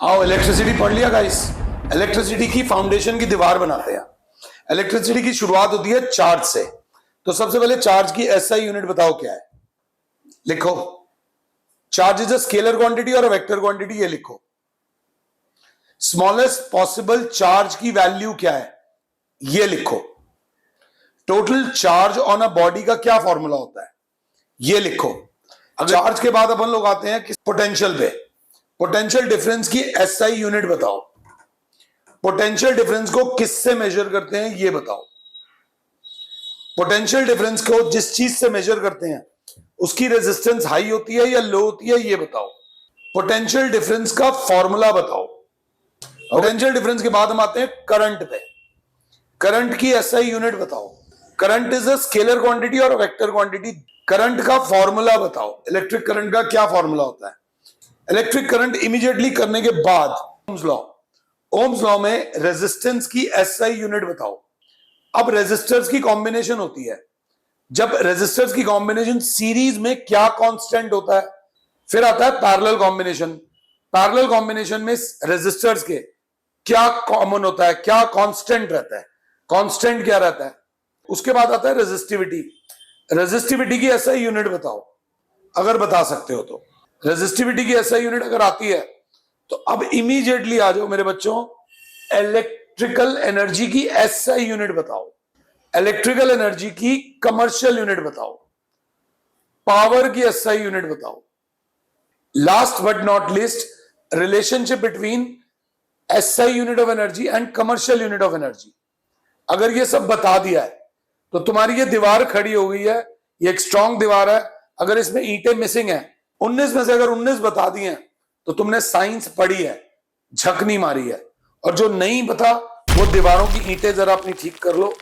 आओ इलेक्ट्रिसिटी पढ़ लिया गाइस। इलेक्ट्रिसिटी की फाउंडेशन की दीवार बनाते हैं। इलेक्ट्रिसिटी की शुरुआत होती है चार्ज से। तो सबसे पहले चार्ज की एसआई यूनिट बताओ क्या है। लिखो, charge is a scalar quantity और वेक्टर क्वांटिटी। ये लिखो। स्मॉलेस्ट पॉसिबल चार्ज की वैल्यू क्या है, ये लिखो। Total charge on a body का क्या फॉर्मूला होता है, ये लिखो। चार्ज के बाद अपन लोग आते हैं किस पोटेंशियल पे। पोटेंशियल डिफरेंस की एसआई यूनिट बताओ। पोटेंशियल डिफरेंस को किससे मेजर करते हैं, ये बताओ। पोटेंशियल डिफरेंस को जिस चीज से मेजर करते हैं उसकी रेजिस्टेंस हाई होती है या लो होती है, ये बताओ। पोटेंशियल डिफरेंस का फॉर्मूला बताओ। पोटेंशियल डिफरेंस के बाद हम आते हैं करंट पे। करंट की एसआई यूनिट बताओ। Current is a scalar quantity और वेक्टर क्वांटिटी। करंट का फॉर्मूला बताओ। इलेक्ट्रिक करंट का क्या फॉर्मूला होता है। इलेक्ट्रिक करंट इमीडिएटली करने के बाद ओम्स लॉ। ओम्स लॉ में रेजिस्टेंस की एसआई यूनिट बताओ। अब रेजिस्टर्स की कॉम्बिनेशन होती है। जब रेजिस्टर्स की कॉम्बिनेशन सीरीज में क्या कांस्टेंट होता है, फिर आता है पैरेलल कॉम्बिनेशन। पैरेलल कॉम्बिनेशन में रेजिस्टर्स के क्या कॉमन होता है, क्या कांस्टेंट रहता है, कांस्टेंट क्या रहता है। उसके बाद आता है रेजिस्टिविटी। रेजिस्टिविटी की एसआई यूनिट बताओ, अगर बता सकते हो तो। रेजिस्टिविटी की एसआई यूनिट अगर आती है तो अब इमीडिएटली आ जाओ मेरे बच्चों, इलेक्ट्रिकल एनर्जी की एसआई यूनिट बताओ। इलेक्ट्रिकल एनर्जी की कमर्शियल यूनिट बताओ। पावर की एसआई यूनिट बताओ। Last but not least, relationship between SI unit of energy and commercial unit of energy. अगर ये सब बता दिया है तो तुम्हारी ये दीवार खड़ी हो गई है। ये एक स्ट्रांग दीवार है। अगर इसमें ईंटें मिसिंग है, 19 में से अगर 19 बता दी हैं तो तुमने साइंस पढ़ी है, झक नहीं मारी है। और जो नहीं पता वो दीवारों की ईंटें जरा अपनी ठीक कर लो।